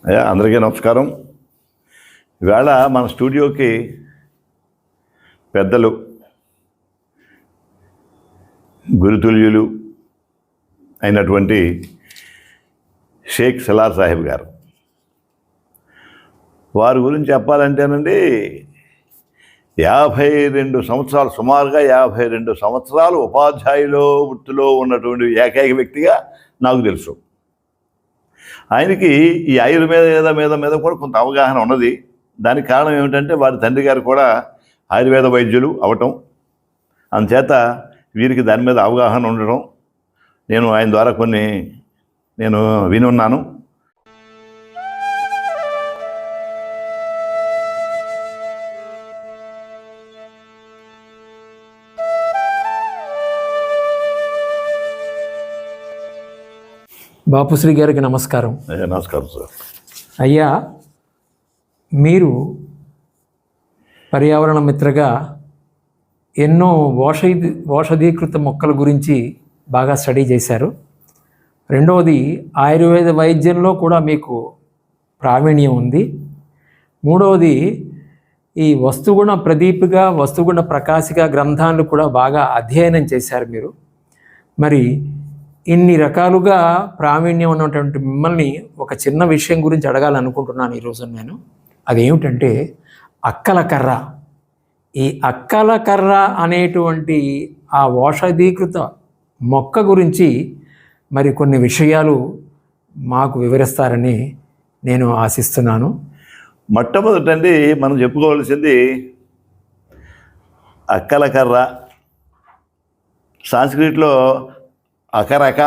అయ్యా అందరికీ నమస్కారం. ఈవేళ మన స్టూడియోకి పెద్దలు, గురుతుల్యులు అయినటువంటి షేక్ సలార్ సాహెబ్ గారు. వారి గురించి చెప్పాలంటేనండి 52 సంవత్సరాలు, సుమారుగా 52 సంవత్సరాలు ఉపాధ్యాయులో వృత్తిలో ఉన్నటువంటి ఏకైక వ్యక్తిగా నాకు తెలుసు. ఆయనకి ఈ ఆయుర్వేద మీద కూడా కొంత అవగాహన ఉన్నది. దానికి కారణం ఏమిటంటే వారి తండ్రి గారు కూడా ఆయుర్వేద వైద్యులు అవటం, అందుచేత వీరికి దాని మీద అవగాహన ఉండడం నేను ఆయన ద్వారా కొన్ని విని ఉన్నాను. బాపుశ్రీ గారికి నమస్కారం. నమస్కారం సార్. అయ్యా, మీరు పర్యావరణ మిత్రగా ఎన్నో ఔషధీకృత మొక్కల గురించి బాగా స్టడీ చేశారు. రెండవది, ఆయుర్వేద వైద్యంలో కూడా మీకు ప్రావీణ్యం ఉంది. మూడవది, ఈ వస్తుగుణ ప్రదీపిక, వస్తుగుణ ప్రకాశిక గ్రంథాలను కూడా బాగా అధ్యయనం చేశారు మీరు. మరి ఇన్ని రకాలుగా ప్రావీణ్యం ఉన్నటువంటి మిమ్మల్ని ఒక చిన్న విషయం గురించి అడగాలనుకుంటున్నాను ఈరోజు నేను. అదేమిటంటే అక్కల కర్ర. ఈ అక్కల కర్ర అనేటువంటి ఆ ఔషధీకృత మొక్క గురించి మరి కొన్ని విషయాలు మాకు వివరిస్తారని నేను ఆశిస్తున్నాను. మొట్టమొదటండి మనం చెప్పుకోవాల్సింది అక్కల కర్ర. సాంస్క్రిట్లో అకరక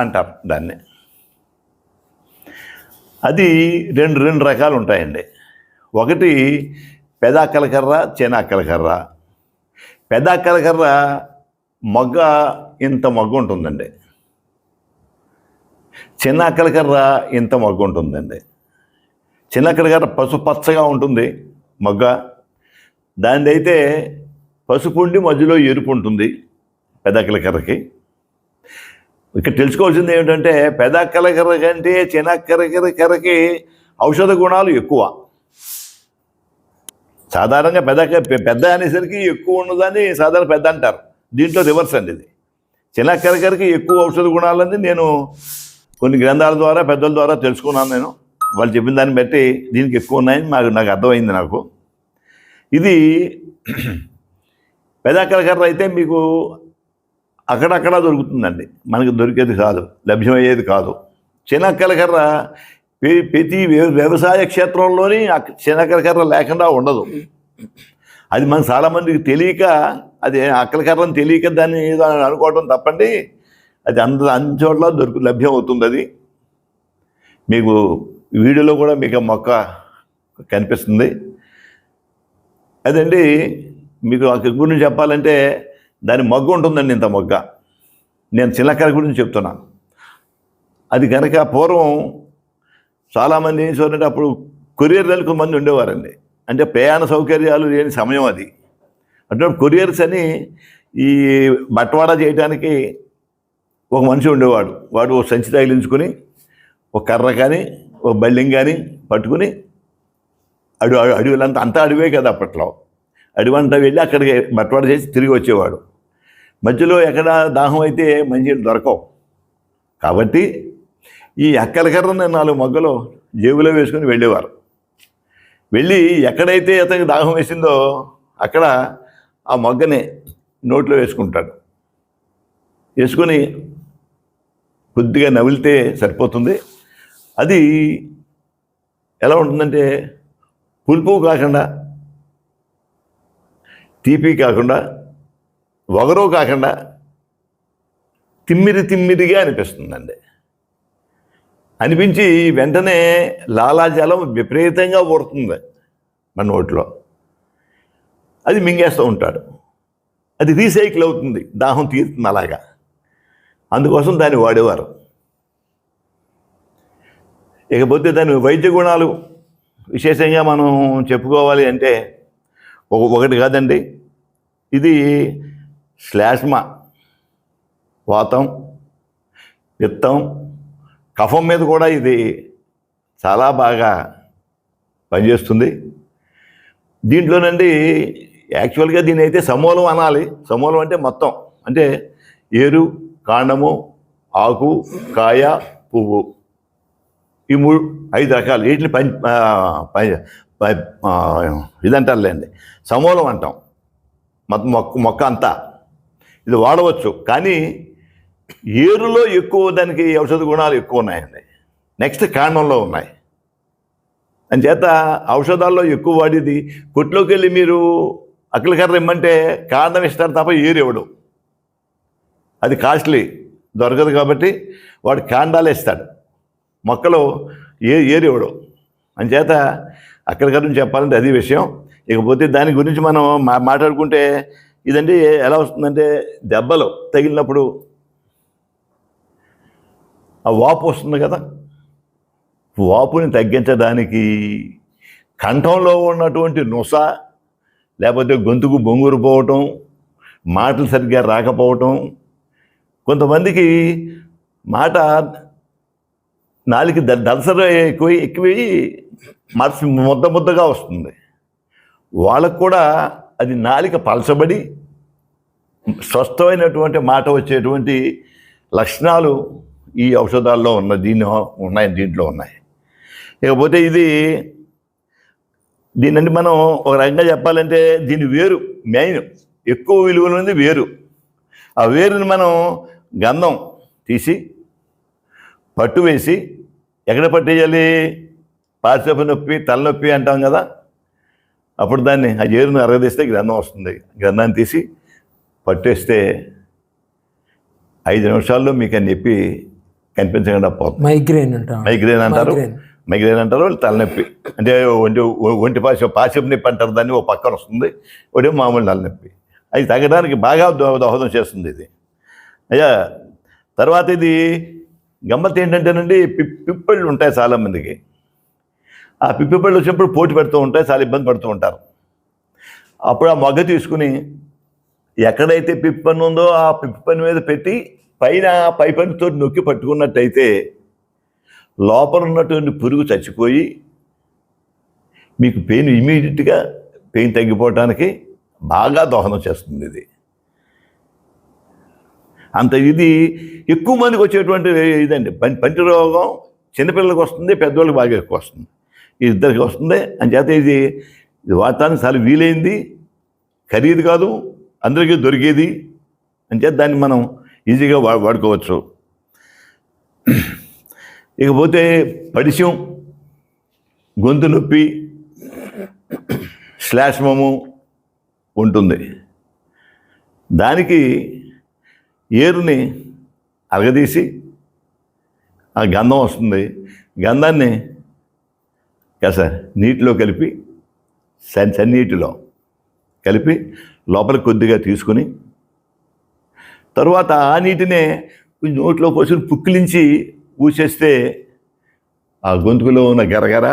అంటారు దాన్ని. అది రెండు రకాలు ఉంటాయండి. ఒకటి పెద్ద అక్కల కర్ర, చిన్న అక్కల కర్ర. పెద్ద అక్కల కర్ర మొగ్గ ఇంత మొగ్గ ఉంటుందండి. చిన్న అక్కల కర్ర ఇంత మొగ్గ ఉంటుందండి. చిన్న అక్కల కర్ర పసుపచ్చగా ఉంటుంది మొగ్గ. దానిది అయితే పసుపు ఉండి మధ్యలో ఎరుపు ఉంటుంది పెద్ద అక్కల కర్రకి. ఇక్కడ తెలుసుకోవాల్సింది ఏమిటంటే పెద్ద అక్కల కర్ర కంటే చిన్న అక్కల కర్రకి ఔషధ గుణాలు ఎక్కువ. సాధారణంగా పెద్ద అనేసరికి ఎక్కువ ఉన్నదని సాధారణ పెద్ద అంటారు. దీంట్లో రివర్స్ అండి ఇది. చిన్న అక్కల కర్రకి ఎక్కువ ఔషధ గుణాలని నేను కొన్ని గ్రంథాల ద్వారా పెద్దల ద్వారా తెలుసుకున్నాను. నేను వాళ్ళు చెప్పిన దాన్ని బట్టి దీనికి ఎక్కువ ఉన్నాయని నాకు అర్థమైంది. నాకు ఇది పెద్ద అక్కల కర్ర అయితే మీకు అక్కడక్కడ దొరుకుతుందండి, మనకు దొరికేది కాదు, లభ్యమయ్యేది కాదు. చిన్న అక్కల కర్ర ప్రతి వ్యవసాయ క్షేత్రంలోని చిన్న అక్కల కర్ర లేకుండా ఉండదు. అది మన చాలామందికి తెలియక, అది అక్కల కర్రని తెలియక దాన్ని ఏదో అనుకోవటం తప్పండి. అది అన్ని చోట్ల లభ్యం అవుతుంది. అది మీకు వీడియోలో కూడా మీకు మొక్క కనిపిస్తుంది. అదండి మీకు అక్కడి గురించి చెప్పాలంటే దాని మొగ్గ ఉంటుందండి, ఇంత మొగ్గ. నేను చిన్నక్కల గురించి చెప్తున్నాను. అది కనుక పూర్వం చాలామంది ఏం చూడంటే అప్పుడు కొరియర్లు కొంతమంది ఉండేవారండి. అంటే ప్రయాణ సౌకర్యాలు లేని సమయం అది. అంటే కొరియర్స్ అని ఈ బట్వాడా చేయడానికి ఒక మనిషి ఉండేవాడు. వాడు ఒక సంచి తగిలించుకొని ఒక కర్ర కానీ ఒక బల్లింగ్ కానీ పట్టుకుని అడవులంతా అంతా అడవే కదా అప్పట్లో. అడవంతా వెళ్ళి అక్కడికి బట్వాడా చేసి తిరిగి వచ్చేవాడు. మధ్యలో ఎక్కడ దాహం అయితే మంచినీళ్ళు దొరకవు. కాబట్టి ఈ అక్కల కర్రని 4 మొగ్గలు జేబులో వేసుకొని వెళ్ళేవారు. వెళ్ళి ఎక్కడైతే అతనికి దాహం వేసిందో అక్కడ ఆ మొగ్గని నోట్లో వేసుకుంటాడు. వేసుకొని కొద్దిగా నవిలితే సరిపోతుంది. అది ఎలా ఉంటుందంటే పులుపు కాకుండా, తీపి కాకుండా, వగరు కాకుండా తిమ్మిరిగా అనిపిస్తుందండి. అనిపించి వెంటనే లాలాజలం విపరీతంగా ఊరుతుంది మన నోట్లో. అది మింగేస్తూ ఉంటాడు. అది రీసైకిల్ అవుతుంది, దాహం తీరుతుంది అలాగా. అందుకోసం దాన్ని వాడేవారు. ఇకపోతే దాని వైద్య గుణాలు విశేషంగా మనం చెప్పుకోవాలి అంటే ఒకటి కాదండి. ఇది శ్లేష్మ, వాతం, పిత్తం, కఫం మీద కూడా ఇది చాలా బాగా పనిచేస్తుంది. దీంట్లోనండి యాక్చువల్గా దీని అయితే సమూలం అనాలి. సమూలం అంటే మొత్తం, అంటే ఏరు, కాండము, ఆకు, కాయ, పువ్వు, ఈ 5 రకాలు. వీటిని ఇదంటారులేండి, సమూలం అంటాం. మొక్క అంతా ఇది వాడవచ్చు. కానీ ఏరులో ఎక్కువ దానికి ఔషధ గుణాలు ఎక్కువ ఉన్నాయండి. నెక్స్ట్ కాండంలో ఉన్నాయి. అంచేత ఔషధాల్లో ఎక్కువ వాడేది. కొట్లోకి వెళ్ళి మీరు అక్కలకర్ర ఇమ్మంటే కాండం ఇస్తారు తప్ప ఏరు ఇవ్వడు. అది కాస్ట్లీ, దొరకదు. కాబట్టి వాడు కాండాలు ఇస్తాడు, మొక్కలు ఏరు ఇవ్వడు. అంచేత అక్కలకర్ర నుంచి చెప్పాలంటే అది విషయం. ఇకపోతే దాని గురించి మనం మాట్లాడుకుంటే ఇదండి ఎలా వస్తుందంటే, దెబ్బలు తగిలినప్పుడు ఆ వాపు వస్తుంది కదా, వాపుని తగ్గించడానికి కంఠంలో ఉన్నటువంటి నుస, లేకపోతే గొంతుకు బొంగురు పోవటం, మాటలు సరిగ్గా రాకపోవటం, కొంతమందికి మాట నాలుగు దలసర ఎక్కువై మనసు ముద్దగా వస్తుంది. వాళ్ళకు కూడా అది నాలిక పలచబడి స్వస్థమైనటువంటి మాట వచ్చేటువంటి లక్షణాలు ఈ ఔషధాల్లో దీంట్లో ఉన్నాయి. ఇకపోతే దీన్ని మనం ఒక రకంగా చెప్పాలంటే దీని వేరు మెయిన్, ఎక్కువ విలువలుంది వేరు. ఆ వేరుని మనం గంధం తీసి పట్టు వేసి, ఎక్కడ పట్టేయాలి, పార్శ్వపు నొప్పి, తలనొప్పి అంటాం కదా, అప్పుడు దాన్ని ఆ ఏరును అరగదీస్తే గ్రంథం వస్తుంది. గ్రంథాన్ని తీసి పట్టేస్తే 5 నిమిషాల్లో మీకు అని చెప్పి కనిపించకుండా పోతుంది. మైగ్రేన్ అంటారు, తలనొప్పి అంటే ఒంటి పార్శ్వపు నొప్పి అంటారు దాన్ని. ఓ పక్కన వస్తుంది, ఒకటే మామూలు తలనొప్పి. అది తగ్గడానికి బాగా దోహదం చేస్తుంది ఇది. అయ్యా తర్వాత ఇది గమ్మత్ ఏంటంటేనండి, పిప్పళ్ళు ఉంటాయి చాలామందికి. ఆ పిప్పిపళ్ళు వచ్చినప్పుడు పోటీ పెడుతూ ఉంటాయి, చాలా ఇబ్బంది పడుతూ ఉంటారు. అప్పుడు ఆ మొగ్గ తీసుకుని ఎక్కడైతే పిప్పని ఉందో ఆ పిప్పని మీద పెట్టి పైన పైపనితో నొక్కి పట్టుకున్నట్టయితే లోపల ఉన్నటువంటి పురుగు చచ్చిపోయి మీకు పెయిన్ ఇమీడియట్గా పెయిన్ తగ్గిపోవటానికి బాగా దోహదం చేస్తుంది ఇది. ఇది ఎక్కువ మందికి వచ్చేటువంటి ఇదండి. పంటి రోగం చిన్నపిల్లలకు వస్తుంది, పెద్దవాళ్ళకి బాగా ఎక్కువ వస్తుంది. ఇద్దరికి వస్తుంది. అంచేత ఇది వాడటానికి చాలా వీలైంది, ఖరీదు కాదు, అందరికీ దొరికేది. అంచేత దాన్ని మనం ఈజీగా వాడుకోవచ్చు. ఇకపోతే పడిశం, గొంతు నొప్పి, శ్లేష్మము ఉంటుంది. దానికి ఏరుని అరగదీసి ఆ గంధం వస్తుంది. గంధాన్ని కాస్త నీటిలో కలిపి, సన్నీటిలో కలిపి లోపల కొద్దిగా తీసుకుని, తరువాత ఆ నీటినే కొంచెం నోట్లో పోసుకుని పుక్కిలించి ఊసేస్తే ఆ గొంతుకులో ఉన్న గరగర,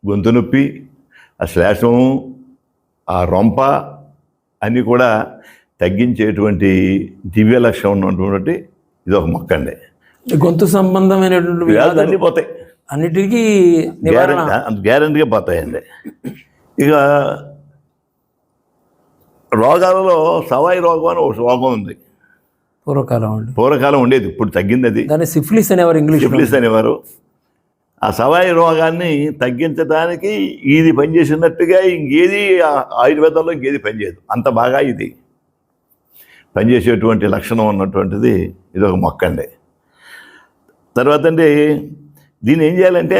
గొంతు నొప్పి, ఆ శ్లేషము, ఆ రొంప అన్నీ కూడా తగ్గించేటువంటి దివ్య లక్షణం ఉన్నటువంటి ఇది ఒక మొక్క అండి. గొంతు సంబంధమైనటువంటి వ్యాధులు అన్నీ పోతాయి, అన్నిటికీ గ్యారెంటీగా పోతాయండి. ఇక రోగాలలో సవాయి రోగం అని ఒక రోగం ఉంది. పూర్వకాలం ఉండేది, ఇప్పుడు తగ్గింది. అది దాన్ని సిఫిలిస్ అనేవారు. ఆ సవాయి రోగాన్ని తగ్గించడానికి ఇది పనిచేసినట్టుగా ఇంకేది ఆయుర్వేదంలో ఇంకేది పనిచేయదు. అంత బాగా ఇది పనిచేసేటువంటి లక్షణం ఉన్నటువంటిది ఇది ఒక మొక్క అండి. తర్వాత అండి దీన్ని ఏం చేయాలంటే,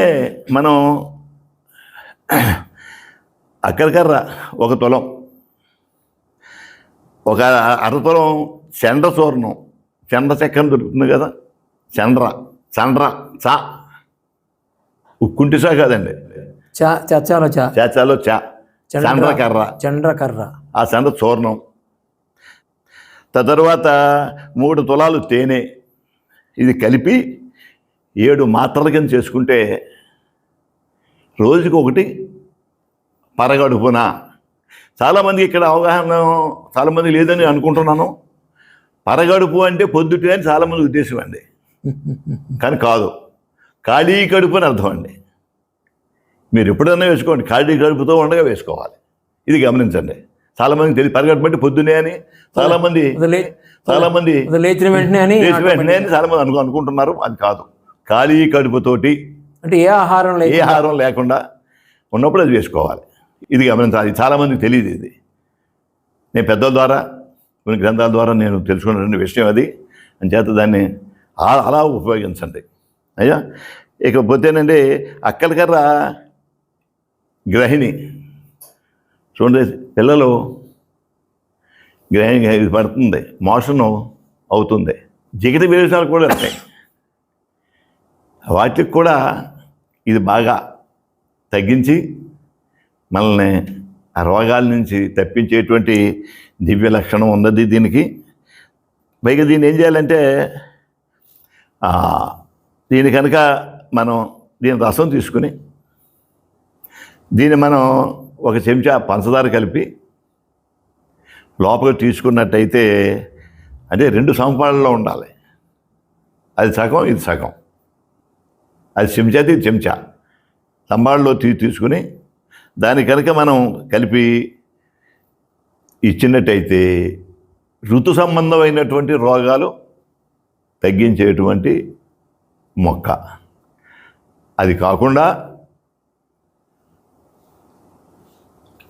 మనం అక్కడికర్ర 1 తులం, ఒక 1/2 తులం చండ్ర చూర్ణం, చండ్ర చెక్క దొరుకుతుంది కదా, చండ్ర ఉక్కుంటి చా కాదండి, చాచాలో చండ్రకర్ర, ఆ చండ్ర చూర్ణం. తర్వాత 3 తులాలు తేనె, ఇది కలిపి 7 మాత్రల కింద చేసుకుంటే రోజుకి 1 పరగడుపున. చాలామంది ఇక్కడ అవగాహన చాలామంది లేదని అనుకుంటున్నాను. పరగడుపు అంటే పొద్దుటే అని చాలామంది ఉద్దేశం అండి, కానీ కాదు. ఖాళీ కడుపు అని అర్థం అండి. మీరు ఎప్పుడన్నా వేసుకోండి, ఖాళీ కడుపుతో ఉండగా వేసుకోవాలి. ఇది గమనించండి. చాలామందికి తెలియదు, పరిగెట్టబట్టి పొద్దునే అని చాలామంది లేచిన వెంటనే అని చాలామంది అనుకుంటున్నారు. అది కాదు. ఖాళీ కడుపుతోటి అంటే ఏ ఆహారం లేకుండా ఉన్నప్పుడు అది వేసుకోవాలి. ఇది గమనించాలి. చాలామందికి తెలియదు ఇది. నేను పెద్దల ద్వారా కొన్ని గ్రంథాల ద్వారా నేను తెలుసుకున్న విషయం అది. అంచేత దాన్ని అలా ఉపయోగించండి అయ్యా. ఇకపోతేనండి అక్కలకర్ర గ్రహిణి చూడండి. పిల్లలు గ్రహిణి ఇది పడుతుంది, మోషన్ అవుతుంది, జిగట విరేచనాలు కూడా ఉంటాయి. వాటికి కూడా ఇది బాగా తగ్గించి మనల్ని ఆ రోగాల నుంచి తప్పించేటువంటి దివ్య లక్షణం ఉన్నది దీనికి. పైగా దీన్ని ఏం చేయాలంటే దీని కనుక మనం దీని రసం తీసుకుని దీన్ని మనం ఒక చెంచా పంచదార కలిపి లోపల తీసుకున్నట్టయితే, అంటే 2 సమపాళ్ళలో ఉండాలి. అది సగం, ఇది సగం. అది చెంచాది చెంచా సంబాళ్ళలో తీసుకుని దాని కనుక మనం కలిపి ఇచ్చినట్టయితే ఋతు సంబంధమైనటువంటి రోగాలు తగ్గించేటువంటి మొక్క. అది కాకుండా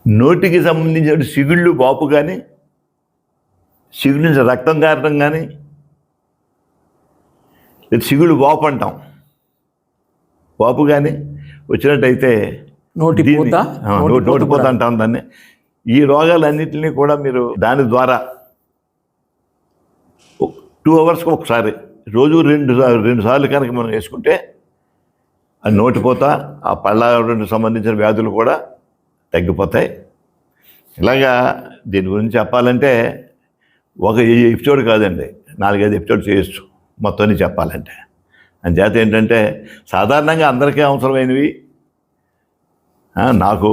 నోటికి సంబంధించిన సిగుళ్ళు వాపు కానీ, సిగుళ్ళ నుంచి రక్తం కారడం కానీ, సిగుళ్ళు వాపు అంటాం, వాపు కానీ వచ్చినట్టయితే నోటిపోత అంటాం దాన్ని. ఈ రోగాలన్నింటినీ కూడా మీరు దాని ద్వారా 2 అవర్స్కి ఒకసారి రోజు 2 సార్లు కనుక మనం వేసుకుంటే ఆ నోటిపోత, ఆ పళ్ళ సంబంధించిన వ్యాధులు కూడా తగ్గిపోతాయి. ఇలాగా దీని గురించి చెప్పాలంటే ఒక ఎపిసోడ్ కాదండి, 4-5 ఎపిసోడ్ చేయొచ్చు మొత్తాన్ని చెప్పాలంటే. అంచేత ఏంటంటే సాధారణంగా అందరికీ అవసరమైనవి, నాకు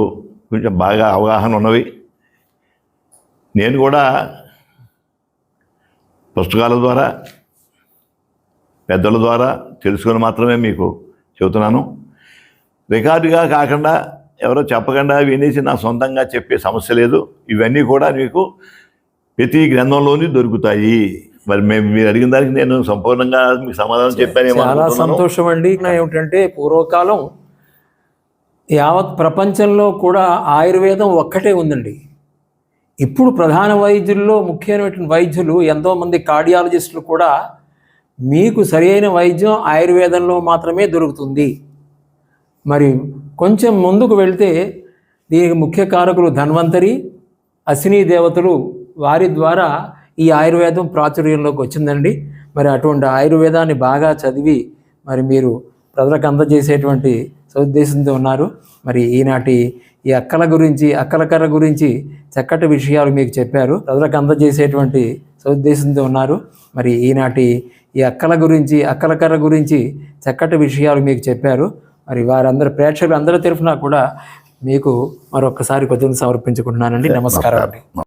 కొంచెం బాగా అవగాహన ఉన్నవి, నేను కూడా పుస్తకాల ద్వారా పెద్దల ద్వారా తెలుసుకొని మాత్రమే మీకు చెబుతున్నాను. రికార్డుగా కాకుండా ఎవరో చెప్పకుండా వినేసి నా సొంతంగా చెప్పే సమస్య లేదు. ఇవన్నీ కూడా మీకు ప్రతి గ్రంథంలోని దొరుకుతాయి. మరి మీరు అడిగిన దానికి నేను సంపూర్ణంగా మీకు సమాధానం చెప్పాను. చాలా సంతోషం అండి. ఏమిటంటే పూర్వకాలం యావత్ ప్రపంచంలో కూడా ఆయుర్వేదం ఒక్కటే ఉందండి. ఇప్పుడు ప్రధాన వైద్యుల్లో ముఖ్యమైనటువంటి వైద్యులు ఎంతోమంది కార్డియాలజిస్టులు కూడా మీకు సరైన వైద్యం ఆయుర్వేదంలో మాత్రమే దొరుకుతుంది. మరి కొంచెం ముందుకు వెళ్తే దీనికి ముఖ్య కారకులు ధన్వంతరి, అశ్విని దేవతలు, వారి ద్వారా ఈ ఆయుర్వేదం ప్రాచుర్యంలోకి వచ్చిందండి. మరి అటువంటి ఆయుర్వేదాన్ని బాగా చదివి మరి మీరు ప్రజలకు అందజేసేటువంటి సదుద్దేశంతో ఉన్నారు. మరి ఈనాటి ఈ అక్కలకర్ర గురించి చక్కటి విషయాలు మీకు చెప్పారు, ప్రజలకు అందజేసేటువంటి సదుద్దేశంతో ఉన్నారు. మరి ఈనాటి ఈ అక్కలకర్ర గురించి చక్కటి విషయాలు మీకు చెప్పారు. మరి వారందరి ప్రేక్షకులు అందరి తరఫున కూడా మీకు మరొకసారి కృతజ్ఞతలు సమర్పించుకుంటున్నానండి. నమస్కారం అండి.